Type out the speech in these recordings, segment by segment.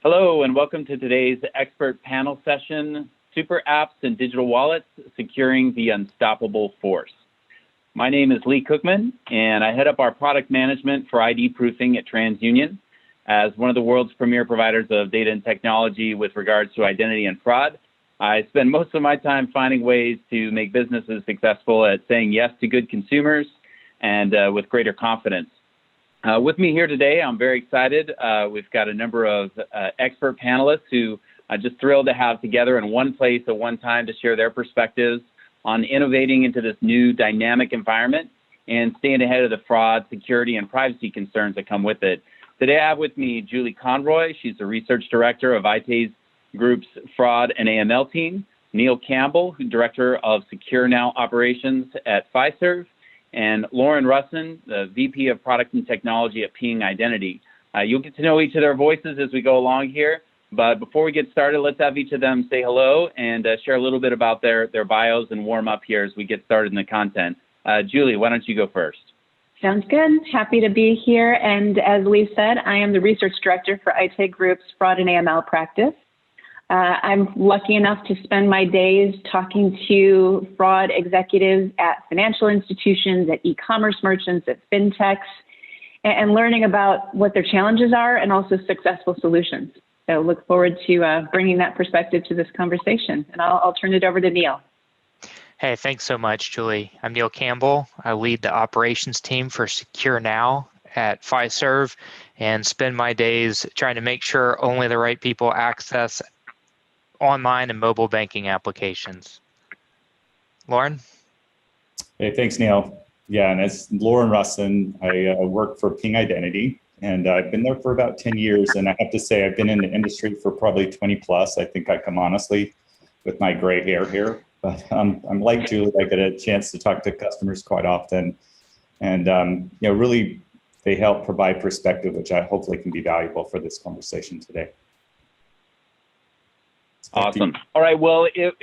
Hello, and welcome to today's expert panel session, Super Apps and Digital Wallets, Securing the Unstoppable Force. My name is Lee Cookman, and I head up our product management for ID proofing at TransUnion. As one of the world's premier providers of data and technology with regards to identity and fraud, I spend most of my time finding ways to make businesses successful at saying yes to good consumers and with greater confidence. With me here today, I'm very excited. We've got a number of expert panelists who I'm just thrilled to have together in one place at one time to share their perspectives on innovating into this new dynamic environment and staying ahead of the fraud, security, and privacy concerns that come with it. Today, I have with me Julie Conroy. She's the research director of Aite Group's fraud and AML team, Neil Campbell, director of Secure Now operations at Fiserv, and Lauren Russin, the VP of Product and Technology at Ping Identity. You'll get to know each of their voices as we go along here, but before we get started, let's have each of them say hello and share a little bit about their bios and warm up here as we get started in the content. Julie, why don't you go first? Sounds good. Happy to be here. And as Lee said, I am the research director for Aite Group's fraud and AML practice. I'm lucky enough to spend my days talking to fraud executives at financial institutions, at e-commerce merchants, at fintechs, and learning about what their challenges are and also successful solutions. So look forward to bringing that perspective to this conversation. And I'll turn it over to Neil. Hey, thanks so much, Julie. I'm Neil Campbell. I lead the operations team for Secure Now at Fiserv and spend my days trying to make sure only the right people access online and mobile banking applications. Lauren? Hey, thanks, Neil. Yeah, and as Lauren Russin, I work for Ping Identity, and I've been there for about 10 years, and I have to say I've been in the industry for probably 20 plus. I think I come honestly with my gray hair here, but I'm like Julie, I get a chance to talk to customers quite often, and really they help provide perspective, which I hopefully can be valuable for this conversation today. Awesome. All right. Well, it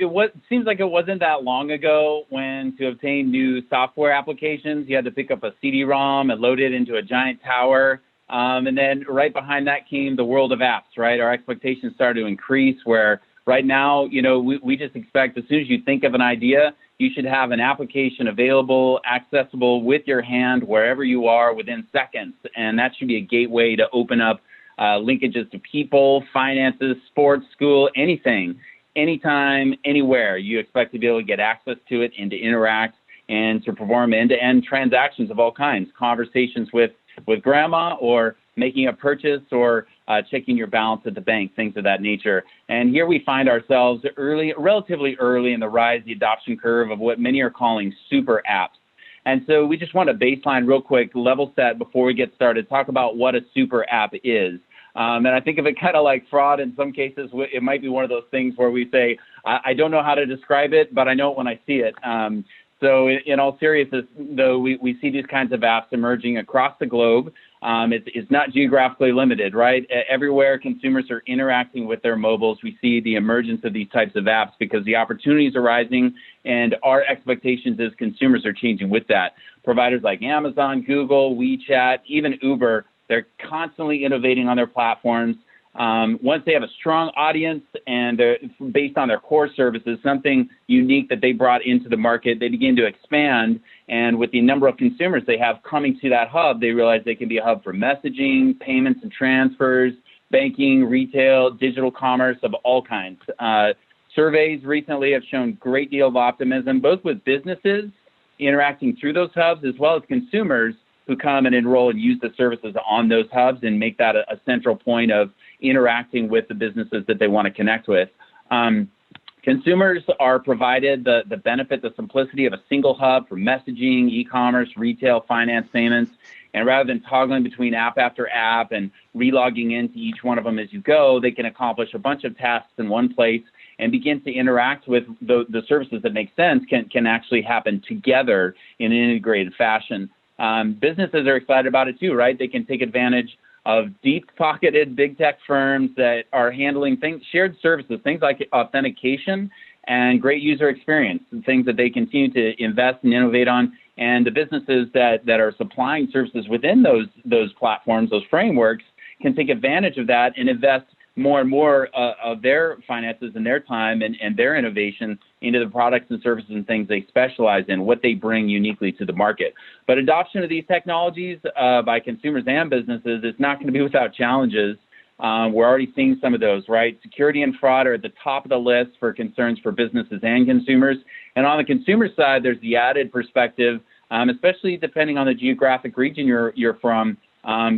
seems like it wasn't that long ago when to obtain new software applications, you had to pick up a CD-ROM and load it into a giant tower. And then right behind that came the world of apps, right? Our expectations started to increase where right now, we just expect as soon as you think of an idea, you should have an application available, accessible with your hand wherever you are within seconds. And that should be a gateway to open up linkages to people, finances, sports, school, anything, anytime, anywhere. You expect to be able to get access to it and to interact and to perform end-to-end transactions of all kinds, conversations with grandma or making a purchase or checking your balance at the bank, things of that nature. And here we find ourselves relatively early in the rise, the adoption curve of what many are calling super apps. And so we just want to baseline real quick, level set before we get started, talk about what a super app is. And I think of it kind of like fraud. In some cases, it might be one of those things where we say, I don't know how to describe it, but I know it when I see it. So in all seriousness, though, we see these kinds of apps emerging across the globe. It's not geographically limited, right? Everywhere consumers are interacting with their mobiles, we see the emergence of these types of apps because the opportunities are rising and our expectations as consumers are changing with that. Providers like Amazon, Google, WeChat, even Uber, they're constantly innovating on their platforms. Once they have a strong audience and they're based on their core services, something unique that they brought into the market, they begin to expand. And with the number of consumers they have coming to that hub, they realize they can be a hub for messaging, payments and transfers, banking, retail, digital commerce of all kinds. Surveys recently have shown a great deal of optimism, both with businesses interacting through those hubs, as well as consumers who come and enroll and use the services on those hubs and make that a central point of interacting with the businesses that they want to connect with. Consumers are provided the benefit, the simplicity of a single hub for messaging, e-commerce, retail, finance, payments. And rather than toggling between app after app and relogging into each one of them as you go, they can accomplish a bunch of tasks in one place and begin to interact with the services that make sense can actually happen together in an integrated fashion. Businesses are excited about it too, right? They can take advantage of deep-pocketed big tech firms that are handling shared services, things like authentication and great user experience, and things that they continue to invest and innovate on. And the businesses that are supplying services within those platforms, those frameworks, can take advantage of that and invest more and more of their finances and their time and their innovation into the products and services and things they specialize in, what they bring uniquely to the market. But adoption of these technologies by consumers and businesses is not going to be without challenges. We're already seeing some of those, right? Security and fraud are at the top of the list for concerns for businesses and consumers. And on the consumer side, there's the added perspective, especially depending on the geographic region you're from.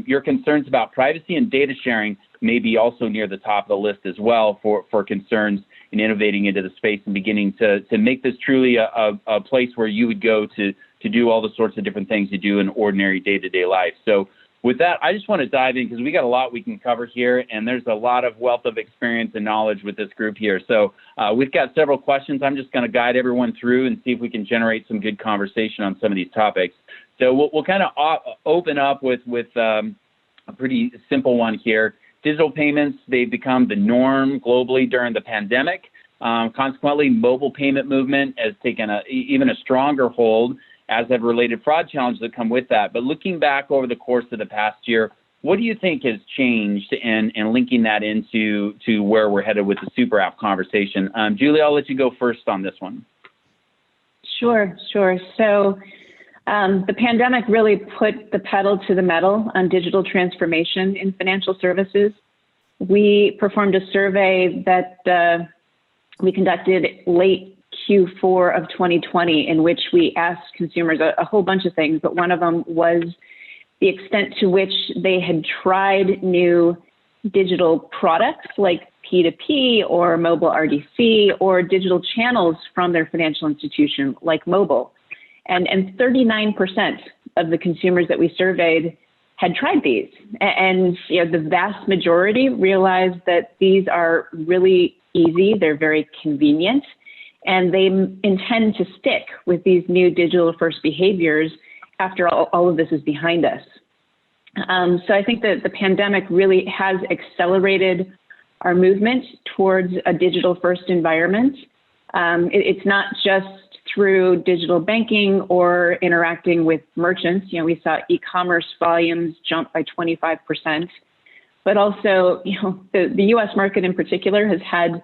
Your concerns about privacy and data sharing may be also near the top of the list as well for concerns in innovating into the space and beginning to make this truly a place where you would go to do all the sorts of different things you do in ordinary day-to-day life. So with that, I just want to dive in because we got a lot we can cover here, and there's a lot of wealth of experience and knowledge with this group here. So we've got several questions. I'm just going to guide everyone through and see if we can generate some good conversation on some of these topics. So we'll kind of open up with a pretty simple one here. Digital payments, they've become the norm globally during the pandemic. Consequently, mobile payment movement has taken even a stronger hold, as have related fraud challenges that come with that. But looking back over the course of the past year, what do you think has changed and linking that into where we're headed with the super app conversation? Julie, I'll let you go first on this one. Sure. So the pandemic really put the pedal to the metal on digital transformation in financial services. We performed a survey that we conducted late Q4 of 2020, in which we asked consumers a whole bunch of things, but one of them was the extent to which they had tried new digital products like P2P or mobile RDC or digital channels from their financial institution like mobile. And 39% of the consumers that we surveyed had tried these. And the vast majority realized that these are really easy, they're very convenient, and they intend to stick with these new digital first behaviors after all of this is behind us. So I think that the pandemic really has accelerated our movement towards a digital first environment. It's not just through digital banking or interacting with merchants. We saw e-commerce volumes jump by 25%, but also, the U.S. market in particular has had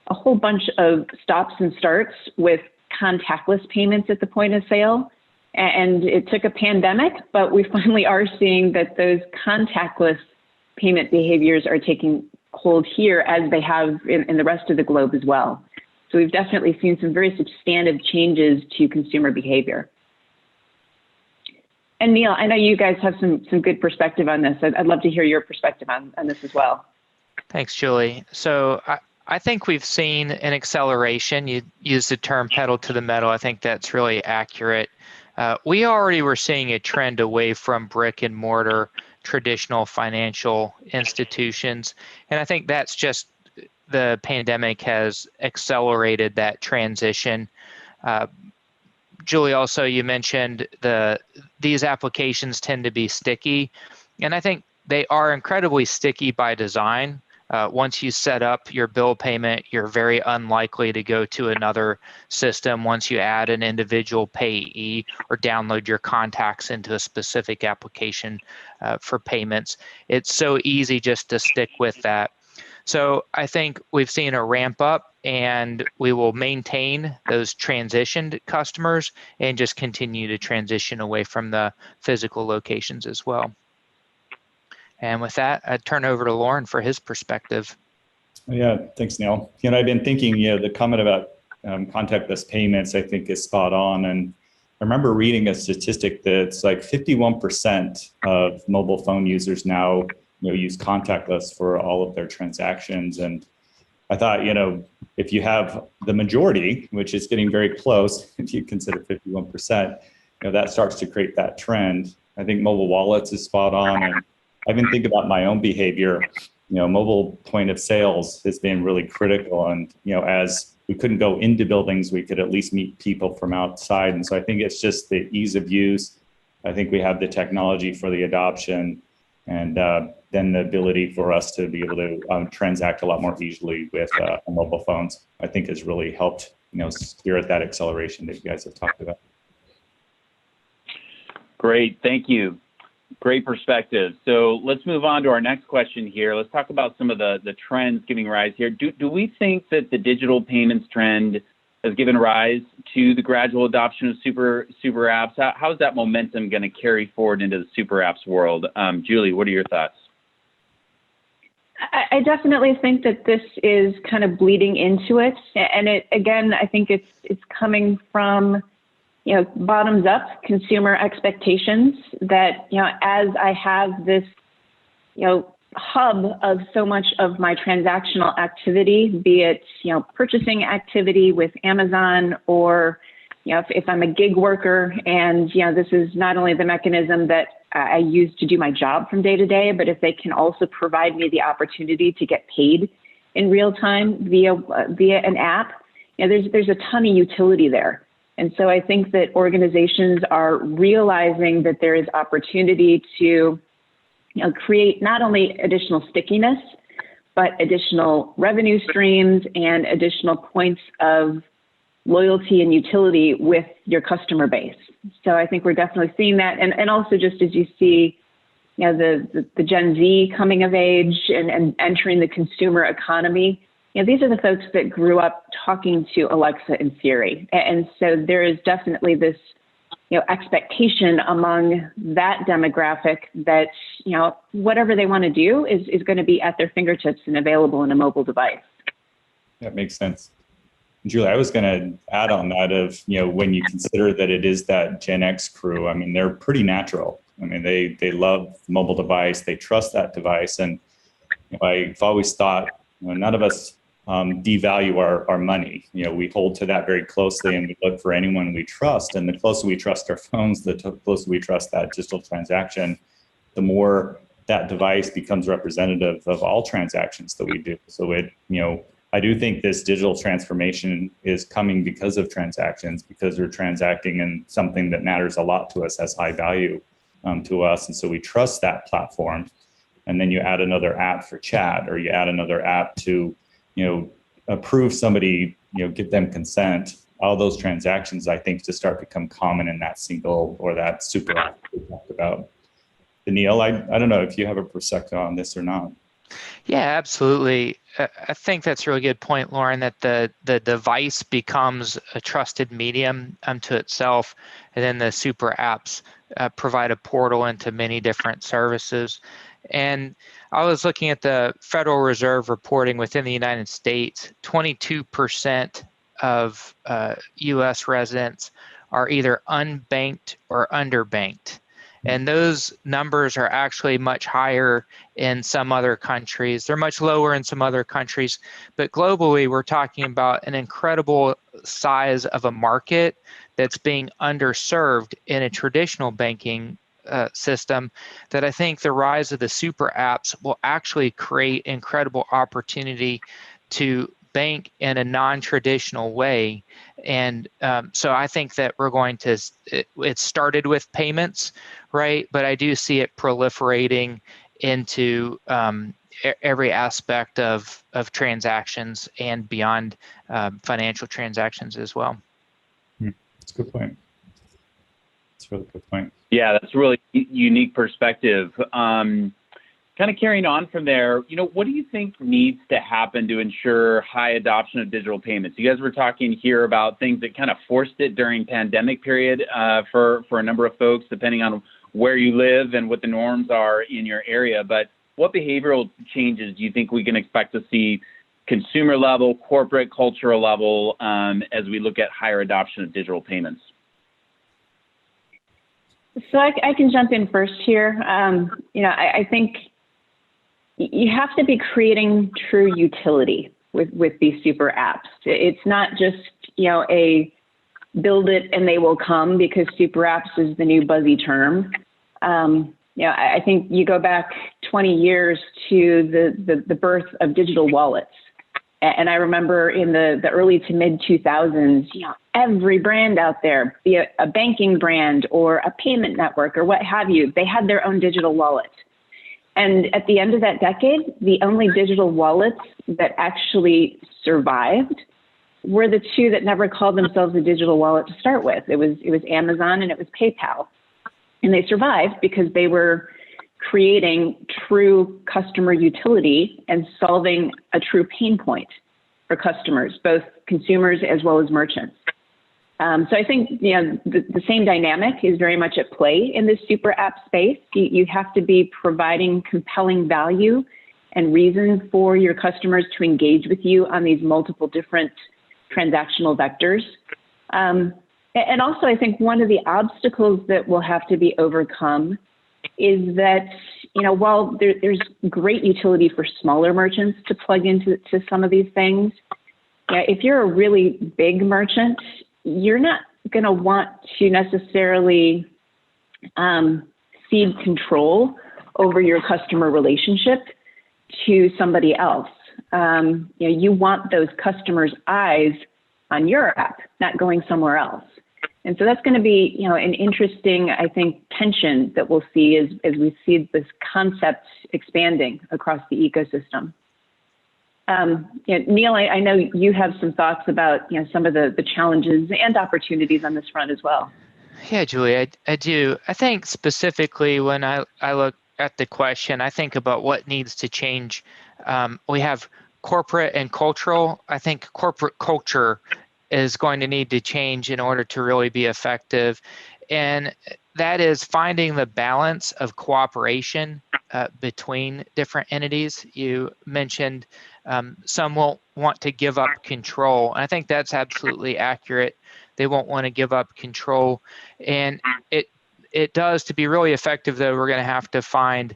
a whole bunch of stops and starts with contactless payments at the point of sale. And it took a pandemic, but we finally are seeing that those contactless payment behaviors are taking hold here as they have in the rest of the globe as well. So we've definitely seen some very substantive changes to consumer behavior. And Neil, I know you guys have some good perspective on this. I'd love to hear your perspective on this as well. Thanks, Julie. So I think we've seen an acceleration. You used the term pedal to the metal. I think that's really accurate. We already were seeing a trend away from brick and mortar traditional financial institutions. And I think that's just the pandemic has accelerated that transition. Julie, also you mentioned these applications tend to be sticky, and I think they are incredibly sticky by design. Once you set up your bill payment, you're very unlikely to go to another system once you add an individual payee or download your contacts into a specific application for payments. It's so easy just to stick with that. So I think we've seen a ramp up, and we will maintain those transitioned customers and just continue to transition away from the physical locations as well. And with that, I turn over to Lauren for his perspective. Yeah, thanks, Neil. I've been thinking, the comment about contactless payments, I think, is spot on. And I remember reading a statistic that's like 51% of mobile phone users now use contactless for all of their transactions. And I thought, if you have the majority, which is getting very close, if you consider 51%, that starts to create that trend. I think mobile wallets is spot on. And I've been thinking about my own behavior. Mobile point of sales has been really critical. And, as we couldn't go into buildings, we could at least meet people from outside. And so I think it's just the ease of use. I think we have the technology for the adoption, and then the ability for us to be able to transact a lot more easily with mobile phones, I think has really helped, spirit that acceleration that you guys have talked about. Great, thank you. Great perspective. So let's move on to our next question here. Let's talk about some of the trends giving rise here. Do we think that the digital payments trend has given rise to the gradual adoption of super apps? How is that momentum going to carry forward into the super apps world? Julie, what are your thoughts? I definitely think that this is kind of bleeding into it. And I think it's coming from, bottoms up consumer expectations that, as I have this, hub of so much of my transactional activity, be it, purchasing activity with Amazon, or, if I'm a gig worker and, this is not only the mechanism that I use to do my job from day to day, but if they can also provide me the opportunity to get paid in real time via an app, there's a ton of utility there. And so I think that organizations are realizing that there is opportunity to create not only additional stickiness, but additional revenue streams and additional points of loyalty and utility with your customer base. So I think we're definitely seeing that. And also just as you see, the Gen Z coming of age and entering the consumer economy, these are the folks that grew up talking to Alexa and Siri. And so there is definitely this, expectation among that demographic that, whatever they want to do is going to be at their fingertips and available in a mobile device. That makes sense. Julie, I was going to add on that of, when you consider that it is that Gen X crew, I mean, they're pretty natural. I mean, they love the mobile device, they trust that device. And I've always thought, none of us devalue our money. We hold to that very closely, and we look for anyone we trust. And the closer we trust our phones, the closer we trust that digital transaction, the more that device becomes representative of all transactions that we do. So I do think this digital transformation is coming because of transactions, because we're transacting in something that matters a lot to us, has high value to us. And so we trust that platform. And then you add another app for chat, or you add another app to, approve somebody, give them consent. All those transactions, I think, to start become common in that single or that super app we talked about. Neil, I don't know if you have a perspective on this or not. Yeah, absolutely. I think that's a really good point, Lauren, that the device becomes a trusted medium unto itself, and then the super apps provide a portal into many different services. And I was looking at the Federal Reserve reporting within the United States, 22% of U.S. residents are either unbanked or underbanked. And those numbers are actually much higher in some other countries. They're much lower in some other countries. But globally, we're talking about an incredible size of a market that's being underserved in a traditional banking system, that I think the rise of the super apps will actually create incredible opportunity to bank in a non-traditional way. And so I think that we're going to, it started with payments, right? But I do see it proliferating into every aspect of transactions and beyond financial transactions as well. That's a good point. That's a really good point. Yeah, that's a really unique perspective. Kind of carrying on from there, what do you think needs to happen to ensure high adoption of digital payments? You guys were talking here about things that kind of forced it during pandemic period for a number of folks, depending on where you live and what the norms are in your area. But what behavioral changes do you think we can expect to see consumer level, corporate, cultural level, as we look at higher adoption of digital payments? So I can jump in first here. I think you have to be creating true utility with these super apps. It's not just, a build it and they will come, because super apps is the new buzzy term. I think you go back 20 years to the birth of digital wallets. And I remember in the early to mid 2000s, every brand out there, be it a banking brand or a payment network or what have you, they had their own digital wallet. And at the end of that decade, the only digital wallets that actually survived were the two that never called themselves a digital wallet to start with. It was Amazon and it was PayPal. And they survived because they were creating true customer utility and solving a true pain point for customers, both consumers as well as merchants. So I think the same dynamic is very much at play in this super app space. You have to be providing compelling value and reason for your customers to engage with you on these multiple different transactional vectors. And also, I think one of the obstacles that will have to be overcome is that, while there's great utility for smaller merchants to plug into some of these things, if you're a really big merchant, you're not going to want to necessarily cede control over your customer relationship to somebody else. You want those customers' eyes on your app, not going somewhere else. And so that's going to be, an interesting, I think, tension that we'll see as we see this concept expanding across the ecosystem. Neil, I know you have some thoughts about, some of the challenges and opportunities on this front as well. Yeah, Julie, I do. I think specifically when I look at the question, I think about what needs to change. We have corporate and cultural. I think corporate culture is going to need to change in order to really be effective. And that is finding the balance of cooperation between different entities. You mentioned some won't want to give up control. And I think that's absolutely accurate. They won't want to give up control. And it does, to be really effective, though, we're going to have to find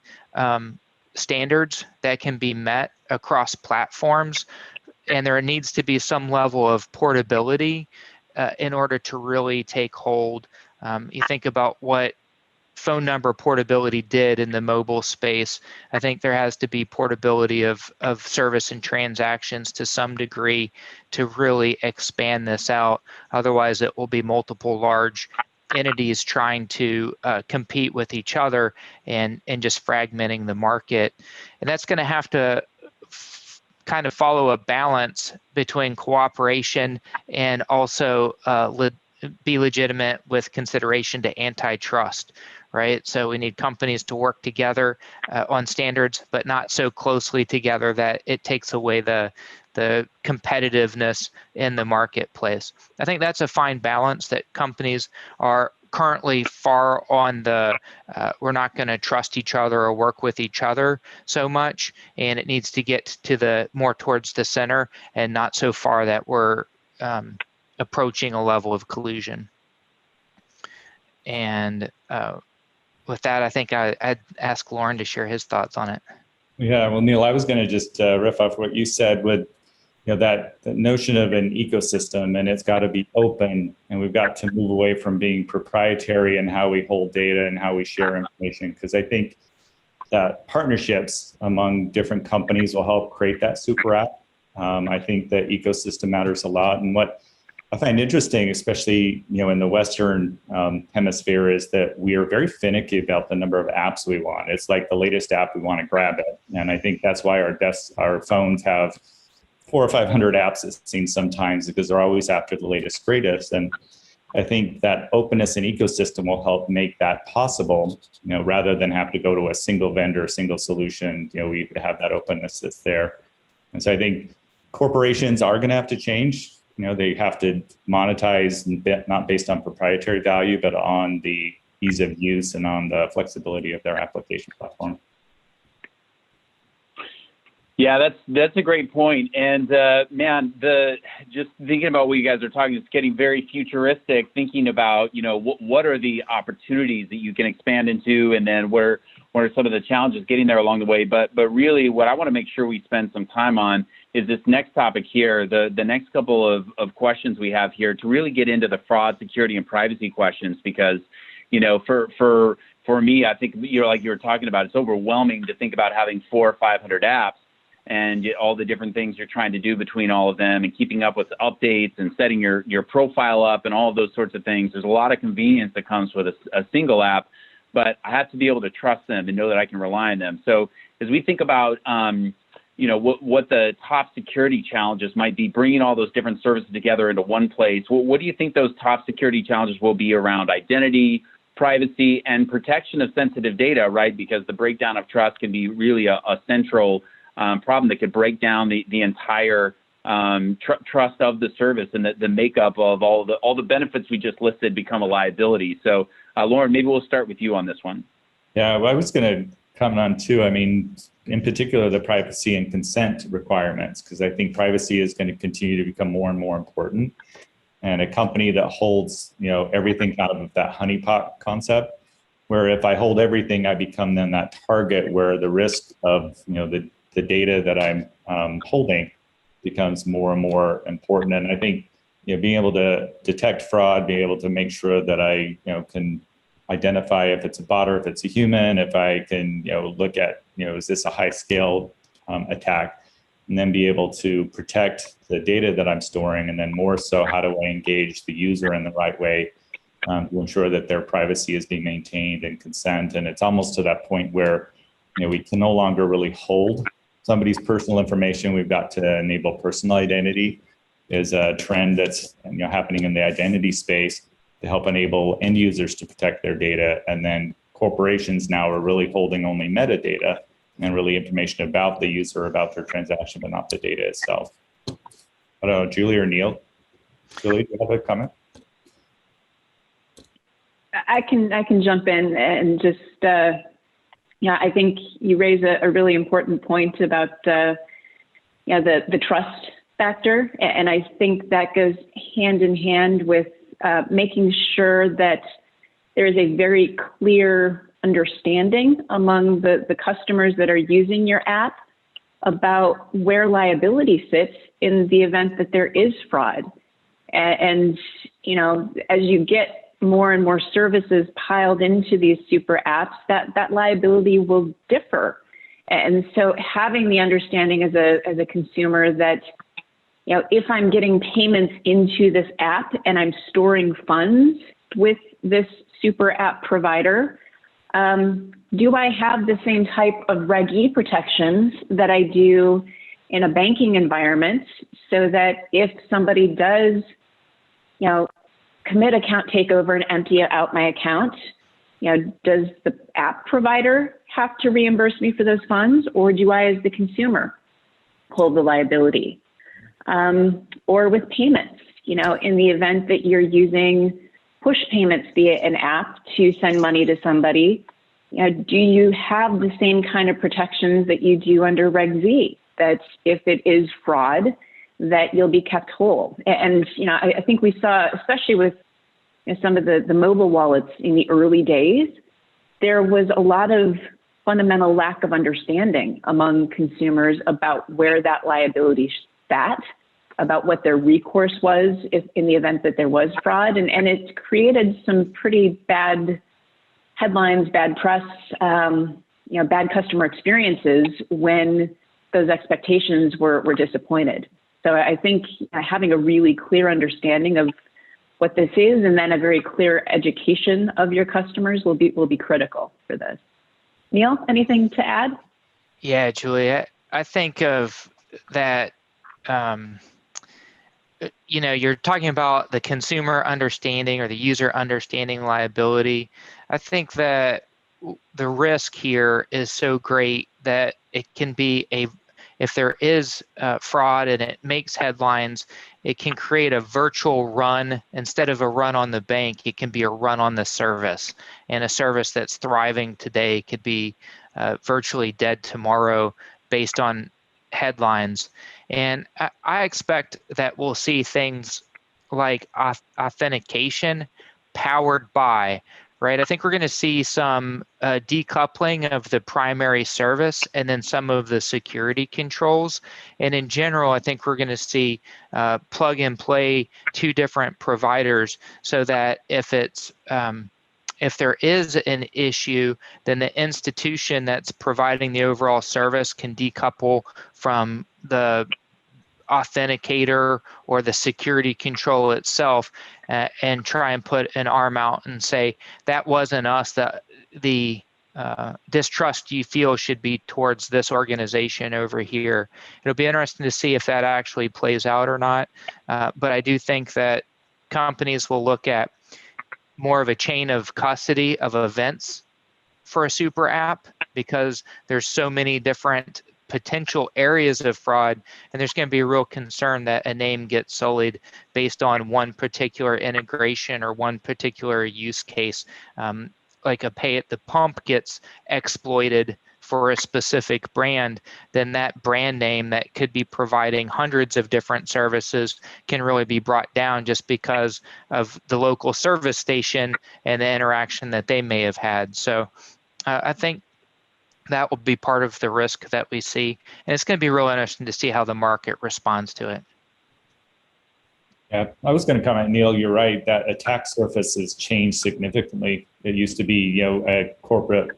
standards that can be met across platforms. And there needs to be some level of portability in order to really take hold. You think about what phone number portability did in the mobile space. I think there has to be portability of service and transactions to some degree to really expand this out. Otherwise, it will be multiple large entities trying to compete with each other and just fragmenting the market. And that's going to have to kind of follow a balance between cooperation and also be legitimate with consideration to antitrust, right? So we need companies to work together on standards, but not so closely together that it takes away the competitiveness in the marketplace. I think that's a fine balance that companies are currently far on the we're not going to trust each other or work with each other so much, and it needs to get to the more towards the center and not so far that we're approaching a level of collusion. And with that, I think I'd ask Lauren to share his thoughts on it. Yeah, well, Neil, I was going to just riff off what you said with that notion of an ecosystem, and it's got to be open, and we've got to move away from being proprietary in how we hold data and how we share information, because I think that partnerships among different companies will help create that super app. I think the ecosystem matters a lot, and what I find interesting, especially in the Western hemisphere, is that we are very finicky about the number of apps we want. It's like the latest app, we want to grab it, and I think that's why our phones have 400 or 500 apps, it seems sometimes, because they're always after the latest, greatest. And I think that openness and ecosystem will help make that possible, rather than have to go to a single vendor, single solution, we have that openness that's there. And so I think corporations are going to have to change. They have to monetize, not based on proprietary value, but on the ease of use and on the flexibility of their application platform. Yeah, that's a great point. And man, just thinking about what you guys are talking, it's getting very futuristic. Thinking about what are the opportunities that you can expand into, and then what are some of the challenges getting there along the way. But really, what I want to make sure we spend some time on is this next topic here, the next couple of questions we have here, to really get into the fraud, security, and privacy questions, because for me, I think like you were talking about, it's overwhelming to think about having 400 or 500 apps. And all the different things you're trying to do between all of them, and keeping up with updates and setting your profile up and all of those sorts of things. There's a lot of convenience that comes with a single app, but I have to be able to trust them and know that I can rely on them. So as we think about, what the top security challenges might be, bringing all those different services together into one place, what do you think those top security challenges will be around identity, privacy and protection of sensitive data, right? Because the breakdown of trust can be really a central problem that could break down the entire trust of the service, and the makeup of all the benefits we just listed become a liability. So, Lauren, maybe we'll start with you on this one. Yeah, well, I was going to comment on too. I mean, in particular, the privacy and consent requirements, because I think privacy is going to continue to become more and more important. And a company that holds, everything out of that honeypot concept, where if I hold everything, I become then that target where the risk of, the data that I'm holding becomes more and more important. And I think, being able to detect fraud, being able to make sure that I, can identify if it's a bot or if it's a human, if I can, look at, is this a high scale attack, and then be able to protect the data that I'm storing, and then more so, how do I engage the user in the right way to ensure that their privacy is being maintained and consent. And it's almost to that point where, we can no longer really hold somebody's personal information. We've got to enable personal identity is a trend that's happening in the identity space to help enable end users to protect their data. And then corporations now are really holding only metadata and really information about the user, about their transaction, but not the data itself. I don't know, Julie or Neil? Julie, do you have a comment? I can jump in and just, I think you raise a really important point about, the trust factor. And I think that goes hand in hand with making sure that there is a very clear understanding among the customers that are using your app about where liability sits in the event that there is fraud. And as you get more and more services piled into these super apps, that liability will differ. And so having the understanding as a consumer that, if I'm getting payments into this app and I'm storing funds with this super app provider, do I have the same type of Reg E protections that I do in a banking environment, so that if somebody does, commit account takeover and empty out my account, does the app provider have to reimburse me for those funds, or do I, as the consumer, hold the liability? Or with payments, in the event that you're using push payments via an app to send money to somebody, do you have the same kind of protections that you do under Reg Z, that if it is fraud, that you'll be kept whole? And, I think we saw, especially with some of the mobile wallets in the early days, there was a lot of fundamental lack of understanding among consumers about where that liability sat, about what their recourse was if in the event that there was fraud. And it created some pretty bad headlines, bad press, bad customer experiences when those expectations were disappointed. So I think having a really clear understanding of what this is, and then a very clear education of your customers will be critical for this. Neil, anything to add? Yeah, Julie, I think of that, you're talking about the consumer understanding or the user understanding liability. I think that the risk here is so great that it can be if there is fraud and it makes headlines, it can create a virtual run. Instead of a run on the bank, it can be a run on the service. And a service that's thriving today could be virtually dead tomorrow based on headlines. And I expect that we'll see things like authentication powered by, right? I think we're going to see some decoupling of the primary service and then some of the security controls. And in general, I think we're going to see plug and play two different providers, so that if there is an issue, then the institution that's providing the overall service can decouple from the authenticator or the security control itself, and try and put an arm out and say, that wasn't us, that the distrust you feel should be towards this organization over here. It'll be interesting to see if that actually plays out or not. But I do think that companies will look at more of a chain of custody of events for a super app, because there's so many different potential areas of fraud, and there's going to be a real concern that a name gets sullied based on one particular integration or one particular use case. Like a pay at the pump gets exploited for a specific brand, then that brand name that could be providing hundreds of different services can really be brought down just because of the local service station and the interaction that they may have had. So I think that will be part of the risk that we see. And it's going to be real interesting to see how the market responds to it. Yeah, I was going to comment, Neil, you're right, that attack surface has changed significantly. It used to be, a corporate,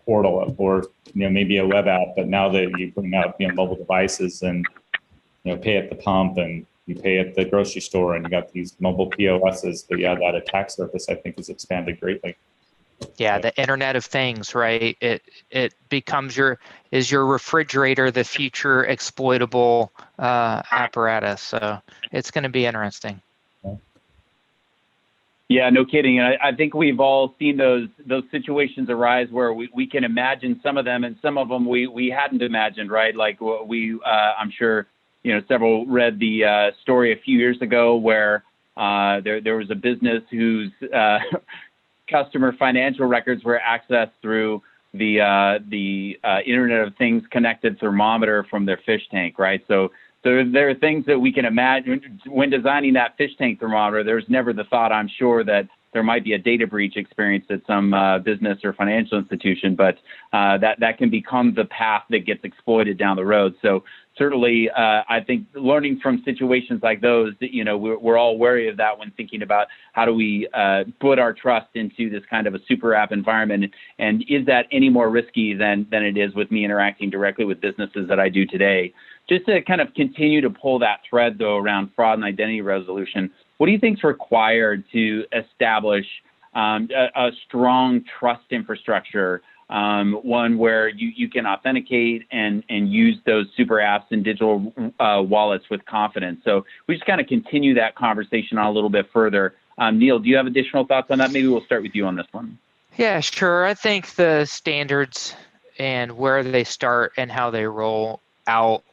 portal or, maybe a web app, but now that you bring up, mobile devices and, pay at the pump and you pay at the grocery store and you got these mobile POSs, but yeah, that attack surface, I think, has expanded greatly. Yeah, the Internet of Things, right? It becomes your refrigerator the future exploitable apparatus. So it's going to be interesting. Yeah, no kidding. And I think we've all seen those situations arise where we can imagine some of them, and some of them we hadn't imagined, right? Like I'm sure several read the story a few years ago where there was a business whose customer financial records were accessed through the Internet of Things connected thermometer from their fish tank, right? So there are things that we can imagine when designing that fish tank thermometer. There's never the thought, I'm sure, that there might be a data breach experienced at some business or financial institution, but that can become the path that gets exploited down the road. So certainly, I think learning from situations like those, we're all wary of that when thinking about how do we put our trust into this kind of a super app environment, and is that any more risky than it is with me interacting directly with businesses that I do today? Just to kind of continue to pull that thread, though, around fraud and identity resolution, what do you think is required to establish a strong trust infrastructure, one where you can authenticate and use those super apps and digital wallets with confidence? So we just kind of continue that conversation on a little bit further. Neil, do you have additional thoughts on that? Maybe we'll start with you on this one. Yeah, sure. I think the standards and where they start and how they roll out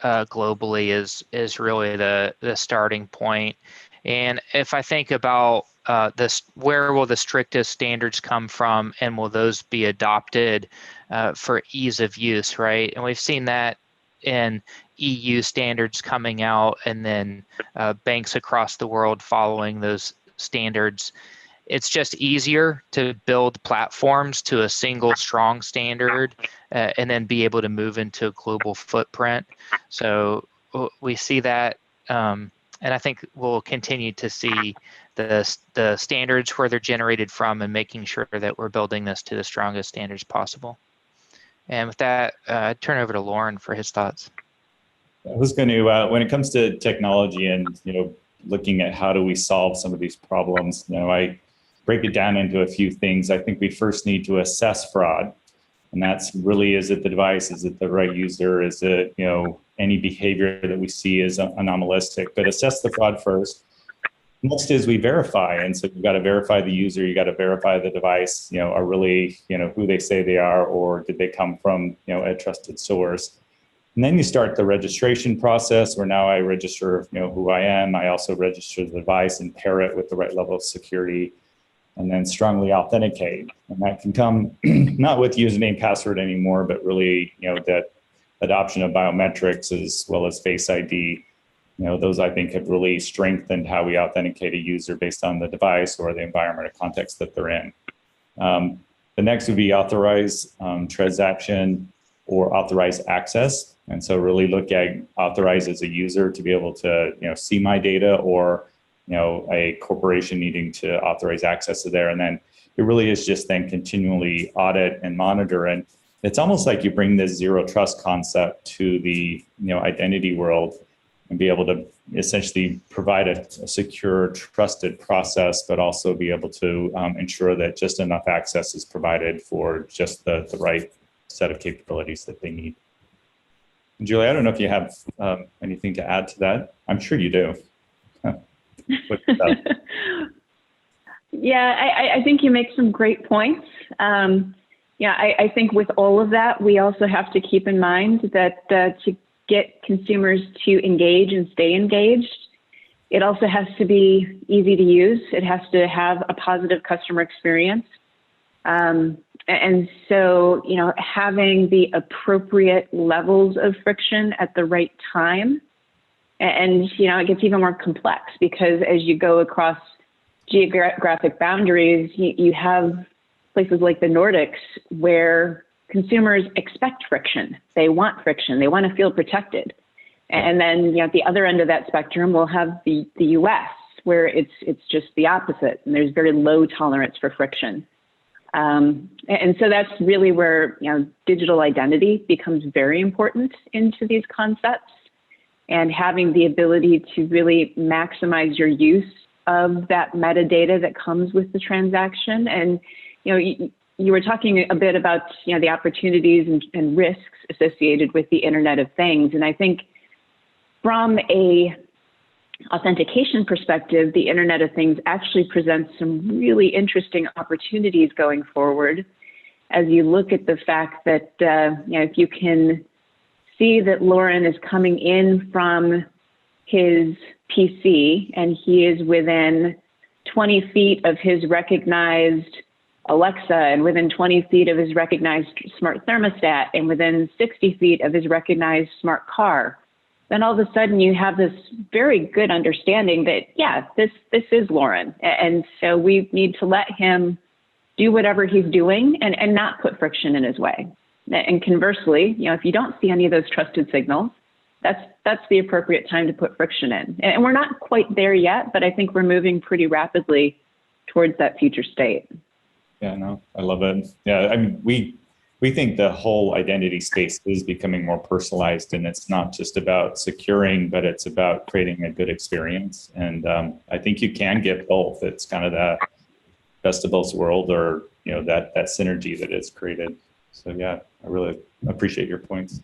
globally is really the starting point. And if I think about this, where will the strictest standards come from, and will those be adopted for ease of use, right? And we've seen that in EU standards coming out, and then banks across the world following those standards. It's just easier to build platforms to a single strong standard and then be able to move into a global footprint. So we see that. And I think we'll continue to see the standards where they're generated from, and making sure that we're building this to the strongest standards possible. And with that, I turn over to Lauren for his thoughts. I was going to, when it comes to technology and looking at how do we solve some of these problems, I break it down into a few things. I think we first need to assess fraud. And that's really, is it the device? Is it the right user? Is it, any behavior that we see is anomalistic? But assess the fraud first. Next is we verify. And so you've got to verify the user. You got to verify the device, are really, who they say they are, or did they come from, a trusted source? And then you start the registration process, where now I register, who I am. I also register the device and pair it with the right level of security, and then strongly authenticate. And that can come not with username, password anymore, but really, that adoption of biometrics as well as Face ID. Those I think have really strengthened how we authenticate a user based on the device or the environment or context that they're in. The next would be authorize transaction or authorize access. And so really look at authorize as a user to be able to see my data, or a corporation needing to authorize access to there. And then it really is just then continually audit and monitor. And it's almost like you bring this zero trust concept to the identity world, and be able to essentially provide a secure, trusted process, but also be able to ensure that just enough access is provided for just the right set of capabilities that they need. And Julie, I don't know if you have anything to add to that. I'm sure you do. Yeah, I think you make some great points. Yeah, I think with all of that, we also have to keep in mind that to get consumers to engage and stay engaged, it also has to be easy to use. It has to have a positive customer experience. And so, having the appropriate levels of friction at the right time. And, it gets even more complex because as you go across geographic boundaries, you have places like the Nordics where consumers expect friction. They want friction. They want to feel protected. And then, at the other end of that spectrum, we'll have the US where it's just the opposite. And there's very low tolerance for friction. And so that's really where, digital identity becomes very important into these concepts, and having the ability to really maximize your use of that metadata that comes with the transaction. And, you were talking a bit about, the opportunities and risks associated with the Internet of Things. And I think from a authentication perspective, the Internet of Things actually presents some really interesting opportunities going forward as you look at the fact that, if you can see that Lauren is coming in from his PC and he is within 20 feet of his recognized Alexa and within 20 feet of his recognized smart thermostat and within 60 feet of his recognized smart car, then all of a sudden you have this very good understanding that, yeah, this is Lauren. And so we need to let him do whatever he's doing and not put friction in his way. And conversely, if you don't see any of those trusted signals, that's the appropriate time to put friction in. And we're not quite there yet, but I think we're moving pretty rapidly towards that future state. Yeah, no, I love it. Yeah, I mean, we think the whole identity space is becoming more personalized, and it's not just about securing, but it's about creating a good experience. And I think you can get both. It's kind of that best of both worlds, or that synergy that is created. So yeah, I really appreciate your points.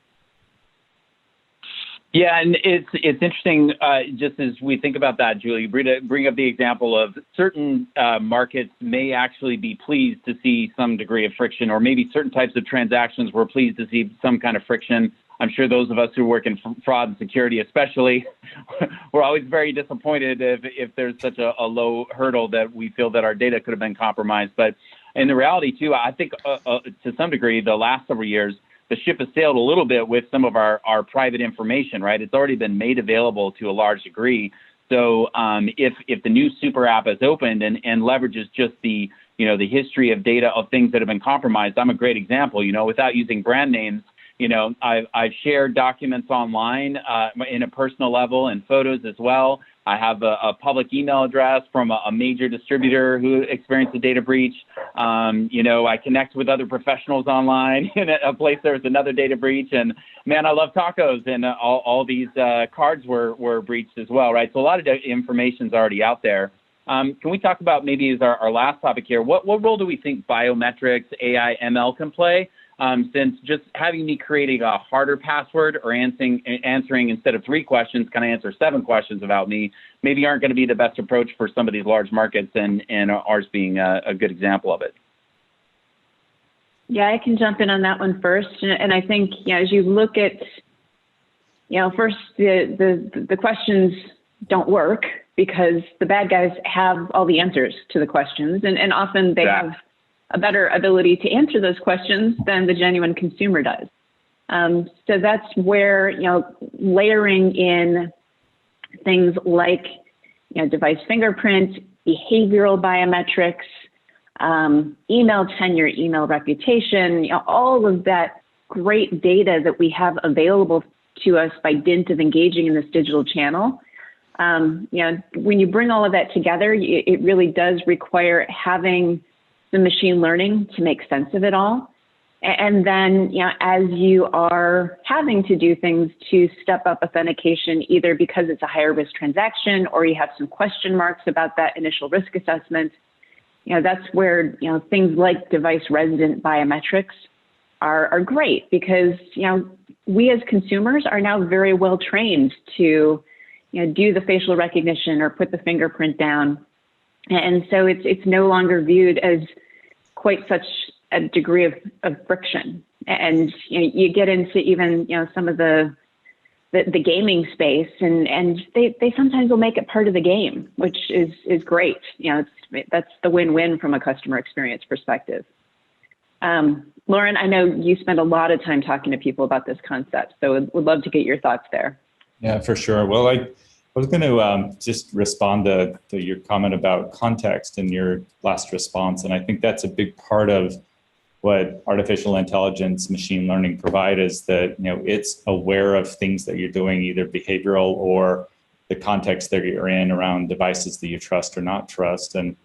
Yeah, and it's interesting, just as we think about that, Julie, bring up the example of certain markets may actually be pleased to see some degree of friction, or maybe certain types of transactions we're pleased to see some kind of friction. I'm sure those of us who work in fraud and security especially, we're always very disappointed if there's such a low hurdle that we feel that our data could have been compromised. But in the reality, too, I think to some degree, the last several years, the ship has sailed a little bit with some of our private information, right? It's already been made available to a large degree. So if the new super app is opened and leverages just the history of data of things that have been compromised, I'm a great example, without using brand names. I've shared documents online in a personal level and photos as well. I have a public email address from a major distributor who experienced a data breach. I connect with other professionals online in a place there's another data breach. And man, I love tacos, and all these cards were breached as well, right? So a lot of information is already out there. Can we talk about, maybe as our last topic here, what role do we think biometrics, AI, ML can play? Since just having me creating a harder password or answering instead of 3 questions, can I answer 7 questions about me, maybe aren't going to be the best approach for some of these large markets, and ours being a good example of it. Yeah, I can jump in on that one first. And I think, as you look at, first the questions don't work because the bad guys have all the answers to the questions, and often they have a better ability to answer those questions than the genuine consumer does. So that's where, layering in things like, device fingerprint, behavioral biometrics, email tenure, email reputation, all of that great data that we have available to us by dint of engaging in this digital channel. When you bring all of that together, it really does require having the machine learning to make sense of it all. And then, as you are having to do things to step up authentication, either because it's a higher risk transaction or you have some question marks about that initial risk assessment, that's where, things like device resident biometrics are great because, we as consumers are now very well trained to, do the facial recognition or put the fingerprint down. And so it's no longer viewed as quite such a degree of friction. And you get into even some of the gaming space, and they sometimes will make it part of the game, which is great. That's the win-win from a customer experience perspective. Lauren, I know you spend a lot of time talking to people about this concept, so would love to get your thoughts there. Yeah, for sure. Well, I was going to just respond to your comment about context in your last response, and I think that's a big part of what artificial intelligence, machine learning provide, is that it's aware of things that you're doing, either behavioral or the context that you're in around devices that you trust or not trust. And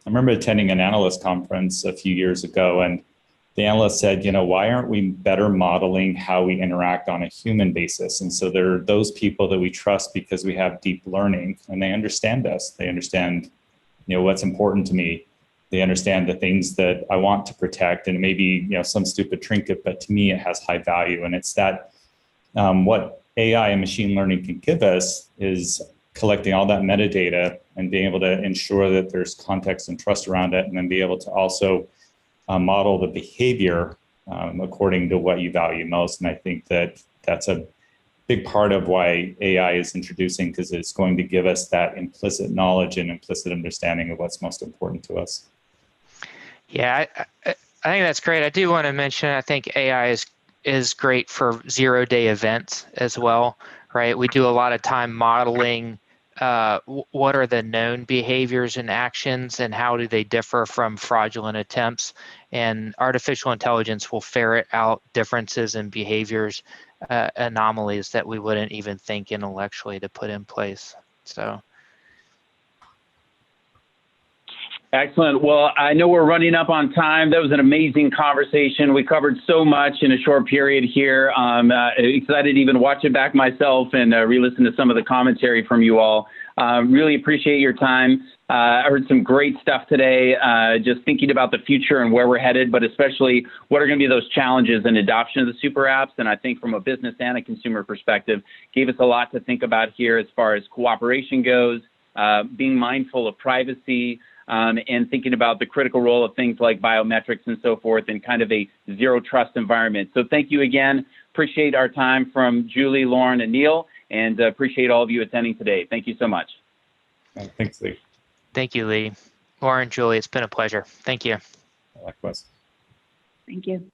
I remember attending an analyst conference a few years ago, and the analyst said, why aren't we better modeling how we interact on a human basis? And so there are those people that we trust because we have deep learning and they understand us. They understand, what's important to me. They understand the things that I want to protect, and maybe, some stupid trinket, but to me it has high value. And it's that what AI and machine learning can give us is collecting all that metadata and being able to ensure that there's context and trust around it, and then be able to also model the behavior according to what you value most. And I think that that's a big part of why AI is introducing, because it's going to give us that implicit knowledge and implicit understanding of what's most important to us. Yeah, I think that's great. I do want to mention, I think AI is great for 0-day events as well, right? We do a lot of time modeling what are the known behaviors and actions, and how do they differ from fraudulent attempts. And artificial intelligence will ferret out differences in behaviors, anomalies that we wouldn't even think intellectually to put in place. So. Excellent. Well, I know we're running up on time. That was an amazing conversation. We covered so much in a short period here. I'm excited to even watch it back myself and re-listen to some of the commentary from you all. Really appreciate your time. I heard some great stuff today, just thinking about the future and where we're headed, but especially what are going to be those challenges in adoption of the super apps. And I think from a business and a consumer perspective, gave us a lot to think about here as far as cooperation goes, being mindful of privacy, and thinking about the critical role of things like biometrics and so forth in kind of a zero trust environment. So thank you again. Appreciate our time from Julie, Lauren, and Neil, and appreciate all of you attending today. Thank you so much. Thanks, Lee. Thank you, Lee. Lauren, Julie, it's been a pleasure. Thank you. Likewise. Thank you.